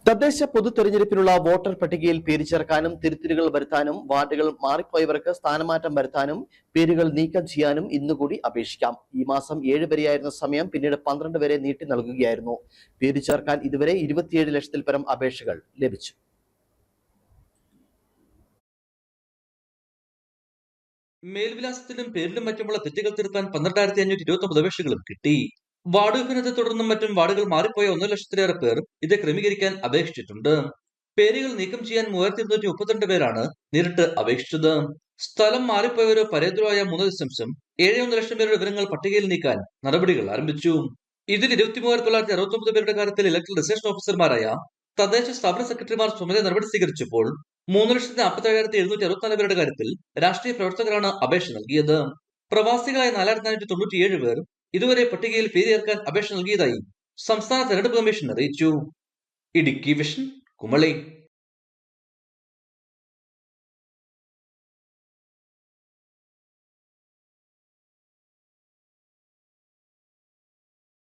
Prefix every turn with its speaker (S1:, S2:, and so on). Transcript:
S1: തദ്ദേശ പൊതു തെരഞ്ഞെടുപ്പിനുള്ള വോട്ടർ പട്ടികയിൽ പേര് ചേർക്കാനും തിരുത്തലുകൾ വരുത്താനും വാർഡുകൾ മാറിപ്പോയവർക്ക് സ്ഥാനമാറ്റം വരുത്താനും പേരുകൾ നീക്കം ചെയ്യാനും ഇന്നുകൂടി അപേക്ഷിക്കാം. ഈ മാസം 7 വരെയായിരുന്ന സമയം പിന്നീട് 12 വരെ നീട്ടി നൽകുകയായിരുന്നു. പേര് ചേർക്കാൻ ഇതുവരെ 27 ലക്ഷത്തിൽ പരം അപേക്ഷകൾ ലഭിച്ചു.
S2: മേൽവിലാസത്തിലും പേരിലും മറ്റുമുള്ള തെറ്റുകൾ തിരുത്താൻ 12,529 അപേക്ഷകളും കിട്ടി. വാർഡ് വിഭജനത്തെ തുടർന്നും മറ്റും വാർഡുകൾ മാറിപ്പോയ 1 ലക്ഷത്തിലേറെ പേർ ഇത് ക്രമീകരിക്കാൻ അപേക്ഷിച്ചിട്ടുണ്ട്. പേരുകൾ നീക്കം ചെയ്യാൻ 3,232 പേരാണ് നേരിട്ട് അപേക്ഷിച്ചത്. സ്ഥലം മാറിപ്പോയവരോ പരേതരോ ആയ 3.71 ലക്ഷം പേരുടെ വിവരങ്ങൾ പട്ടികയിൽ നീക്കാൻ നടപടികൾ ആരംഭിച്ചു. ഇതിൽ 23,969 പേരുടെ കാര്യത്തിൽ ഇലക്ടറൽ രജിസ്ട്രേഷൻ ഓഫീസർമാരായ തദ്ദേശ സ്ഥാപന സെക്രട്ടറിമാർ സ്വമേധയാ നടപടി സ്വീകരിച്ചപ്പോൾ 3,47,764 പേരുടെ കാര്യത്തിൽ രാഷ്ട്രീയ പ്രവർത്തകരാണ് അപേക്ഷ നൽകിയത്. പ്രവാസികളായ 4,497 പേർ ഇതുവരെ പട്ടികയിൽ പേര് ചേർക്കാൻ അപേക്ഷ നൽകിയതായി സംസ്ഥാന തെരഞ്ഞെടുപ്പ് കമ്മീഷൻ അറിയിച്ചു. ഇടുക്കി വിഷൻ, കുമളി.